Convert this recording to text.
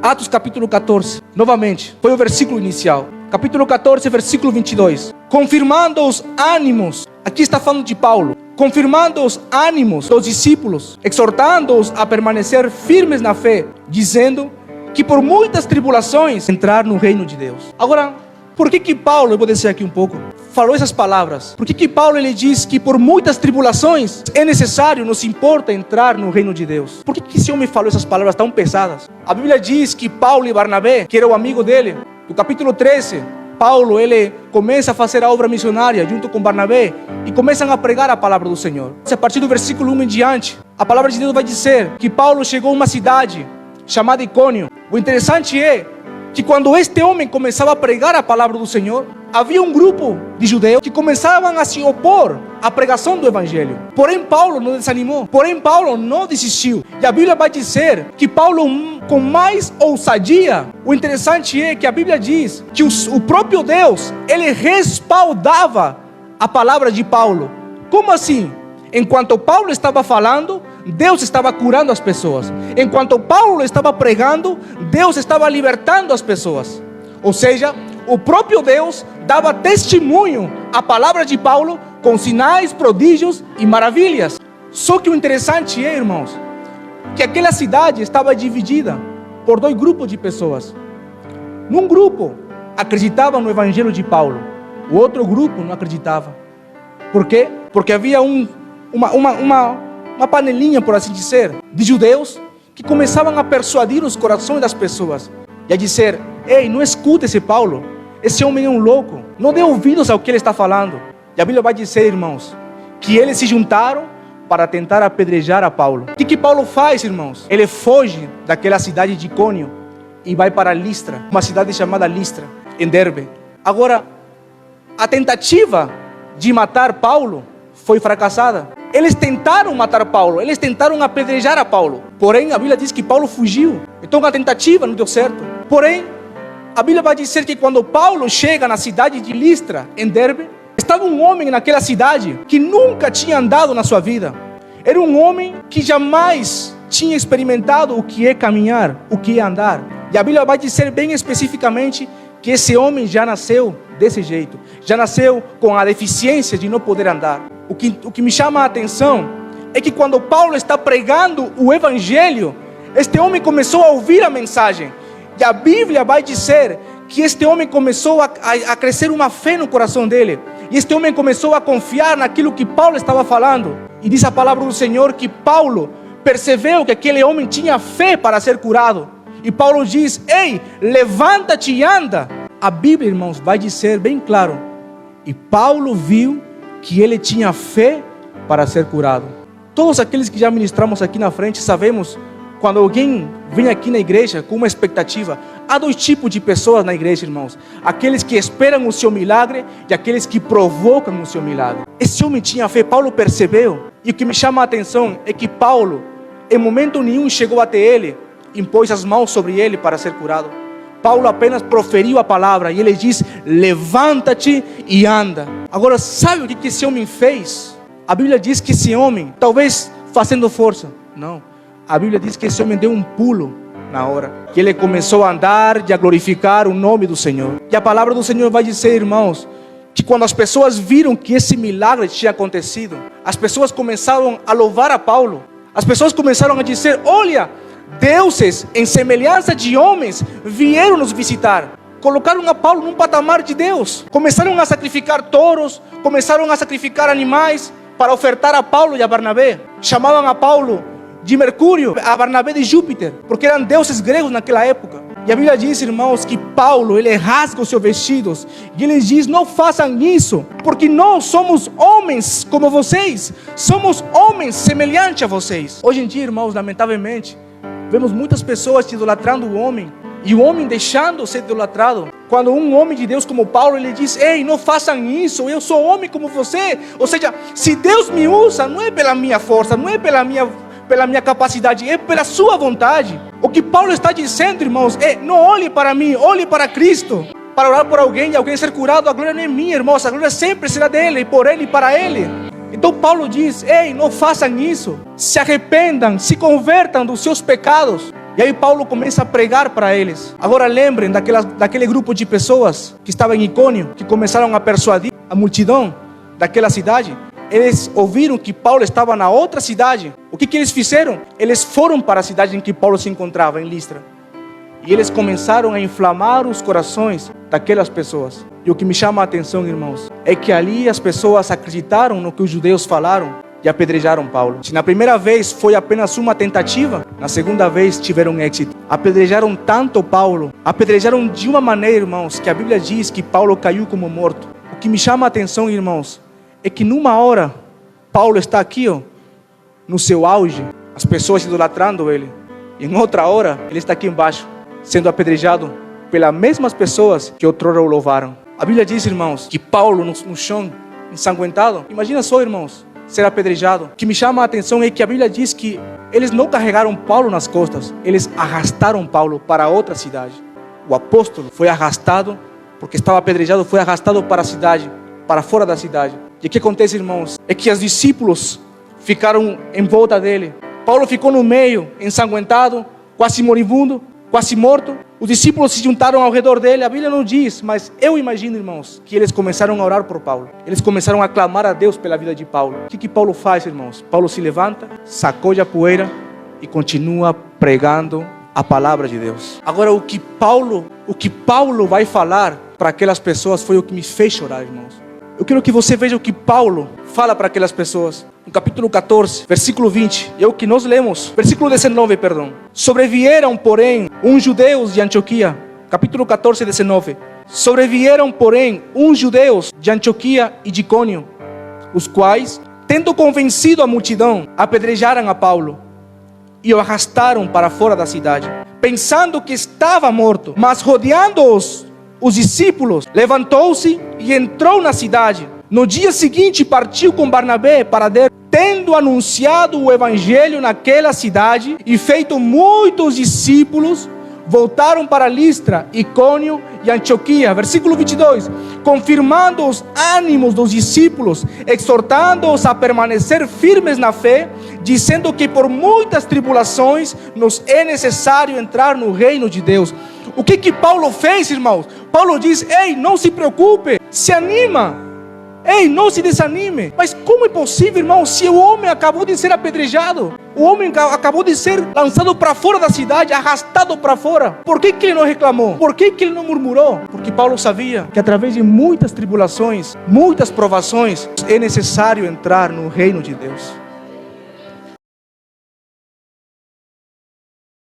Atos capítulo 14, novamente, foi o versículo inicial. Capítulo 14, versículo 22. Confirmando os ânimos, aqui está falando de Paulo. Confirmando os ânimos dos discípulos, exortando-os a permanecer firmes na fé, dizendo que por muitas tribulações entrar no reino de Deus. Agora, por que Paulo, eu vou descer aqui um pouco, falou essas palavras? Por que Paulo ele diz que por muitas tribulações é necessário, nos importa entrar no reino de Deus? Por que esse homem falou essas palavras tão pesadas? A Bíblia diz que Paulo e Barnabé, que era o amigo dele, no capítulo 13, Paulo ele começa a fazer a obra missionária junto com Barnabé e começam a pregar a palavra do Senhor. A partir do versículo 1 em diante, a palavra de Deus vai dizer que Paulo chegou a uma cidade chamada Icônio. O interessante é que quando este homem começava a pregar a palavra do Senhor, havia um grupo de judeus que começavam a se opor à pregação do Evangelho. Porém, Paulo não desanimou. Porém, Paulo não desistiu. E a Bíblia vai dizer que Paulo, com mais ousadia, o interessante é que a Bíblia diz que o próprio Deus, ele respaldava a palavra de Paulo. Como assim? Enquanto Paulo estava falando, Deus estava curando as pessoas. Enquanto Paulo estava pregando, Deus estava libertando as pessoas. Ou seja, o próprio Deus dava testemunho à palavra de Paulo com sinais, prodígios e maravilhas. Só que o interessante é, irmãos, que aquela cidade estava dividida por dois grupos de pessoas. Num grupo acreditava no evangelho de Paulo, o outro grupo não acreditava. Por quê? Porque havia uma panelinha, por assim dizer, de judeus que começavam a persuadir os corações das pessoas e a dizer: ei, não escute esse Paulo, esse homem é um louco, não dê ouvidos ao que ele está falando. E a Bíblia vai dizer, irmãos, que eles se juntaram para tentar apedrejar a Paulo. O que Paulo faz, irmãos? Ele foge daquela cidade de Icônio e vai para Listra, uma cidade chamada Listra, em Derbe. Agora, a tentativa de matar Paulo foi fracassada. Eles tentaram matar Paulo, eles tentaram apedrejar a Paulo. Porém, a Bíblia diz que Paulo fugiu. Então a tentativa não deu certo. Porém, a Bíblia vai dizer que quando Paulo chega na cidade de Listra, em Derbe, estava um homem naquela cidade que nunca tinha andado na sua vida. Era um homem que jamais tinha experimentado o que é caminhar, o que é andar. E a Bíblia vai dizer bem especificamente que esse homem já nasceu desse jeito. Já nasceu com a deficiência de não poder andar. O que me chama a atenção é que quando Paulo está pregando o Evangelho, este homem começou a ouvir a mensagem. E a Bíblia vai dizer que este homem começou a crescer uma fé no coração dele. E este homem começou a confiar naquilo que Paulo estava falando. E diz a palavra do Senhor que Paulo percebeu que aquele homem tinha fé para ser curado. E Paulo diz: ei, levanta-te e anda. A Bíblia, irmãos, vai dizer bem claro: e Paulo viu que ele tinha fé para ser curado. Todos aqueles que já ministramos aqui na frente sabemos, quando alguém vem aqui na igreja com uma expectativa, há dois tipos de pessoas na igreja, irmãos: aqueles que esperam o seu milagre e aqueles que provocam o seu milagre. Esse homem tinha fé, Paulo percebeu. E o que me chama a atenção é que Paulo, em momento nenhum, chegou até ele, impôs as mãos sobre ele para ser curado. Paulo apenas proferiu a palavra e ele diz: levanta-te e anda. Agora, sabe o que esse homem fez? A Bíblia diz que esse homem, talvez fazendo força, não. A Bíblia diz que esse homem deu um pulo na hora, que ele começou a andar e a glorificar o nome do Senhor. E a palavra do Senhor vai dizer, irmãos, que quando as pessoas viram que esse milagre tinha acontecido, as pessoas começaram a louvar a Paulo. As pessoas começaram a dizer: olha, deuses em semelhança de homens vieram nos visitar. Colocaram a Paulo num patamar de Deus. Começaram a sacrificar touros, começaram a sacrificar animais para ofertar a Paulo e a Barnabé. Chamavam a Paulo de Mercúrio, a Barnabé de Júpiter, porque eram deuses gregos naquela época. E a Bíblia diz, irmãos, que Paulo, ele rasga os seus vestidos e ele diz: não façam isso, porque nós somos homens como vocês, somos homens semelhantes a vocês. Hoje em dia, irmãos, lamentavelmente, vemos muitas pessoas idolatrando o homem e o homem deixando ser idolatrado. Quando um homem de Deus como Paulo, ele diz: ei, não façam isso, eu sou homem como você. Ou seja, se Deus me usa, não é pela minha força, não é pela minha capacidade, é pela sua vontade. O que Paulo está dizendo, irmãos, é: não olhe para mim, olhe para Cristo. Para orar por alguém e alguém ser curado, a glória não é minha, irmãos, a glória sempre será dele, e por ele e para ele. Então Paulo diz: ei, não façam isso, se arrependam, se convertam dos seus pecados. E aí Paulo começa a pregar para eles. Agora lembrem daquele grupo de pessoas que estava em Icônio, que começaram a persuadir a multidão daquela cidade. Eles ouviram que Paulo estava na outra cidade. O que eles fizeram? Eles foram para a cidade em que Paulo se encontrava, em Listra. E eles começaram a inflamar os corações daquelas pessoas. E o que me chama a atenção, irmãos, é que ali as pessoas acreditaram no que os judeus falaram e apedrejaram Paulo. Se na primeira vez foi apenas uma tentativa, na segunda vez tiveram êxito. Apedrejaram tanto Paulo, apedrejaram de uma maneira, irmãos, que a Bíblia diz que Paulo caiu como morto. O que me chama a atenção, irmãos, é que numa hora, Paulo está aqui, no seu auge, as pessoas idolatrando ele. E em outra hora, ele está aqui embaixo, sendo apedrejado pelas mesmas pessoas que outrora o louvaram. A Bíblia diz, irmãos, que Paulo no chão, ensanguentado. Imagina só, irmãos, ser apedrejado. O que me chama a atenção é que a Bíblia diz que eles não carregaram Paulo nas costas, eles arrastaram Paulo para outra cidade. O apóstolo foi arrastado, porque estava apedrejado, foi arrastado para a cidade, para fora da cidade. E o que acontece, irmãos, é que os discípulos ficaram em volta dele. Paulo ficou no meio, ensanguentado, quase moribundo, quase morto. Os discípulos se juntaram ao redor dele. A Bíblia não diz, mas eu imagino, irmãos, que eles começaram a orar por Paulo. Eles começaram a clamar a Deus pela vida de Paulo. O que Paulo faz, irmãos? Paulo se levanta, sacode a poeira e continua pregando a palavra de Deus. Agora, o que Paulo vai falar para aquelas pessoas foi o que me fez chorar, irmãos. Eu quero que você veja o que Paulo fala para aquelas pessoas. No capítulo 14, versículo 20, é o que nós lemos. Versículo 19, perdão. Sobrevieram, porém, uns judeus de Antioquia. Capítulo 14, 19. Sobrevieram, porém, uns judeus de Antioquia e de Icônio, os quais, tendo convencido a multidão, apedrejaram a Paulo e o arrastaram para fora da cidade, pensando que estava morto. Mas rodeando-os, os discípulos, levantou-se e entrou na cidade. No dia seguinte partiu com Barnabé para Derbe, tendo anunciado o evangelho naquela cidade e feito muitos discípulos, voltaram para Listra, Icônio e Antioquia. Versículo 22. Confirmando os ânimos dos discípulos, exortando-os a permanecer firmes na fé, dizendo que por muitas tribulações nos é necessário entrar no reino de Deus. O que Paulo fez, irmãos? Paulo diz: ei, não se preocupe, se anima. Ei, não se desanime. Mas como é possível, irmão, se o homem acabou de ser apedrejado? O homem acabou de ser lançado para fora da cidade, arrastado para fora. Por que ele não reclamou? Por que ele não murmurou? Porque Paulo sabia que através de muitas tribulações, muitas provações, é necessário entrar no reino de Deus.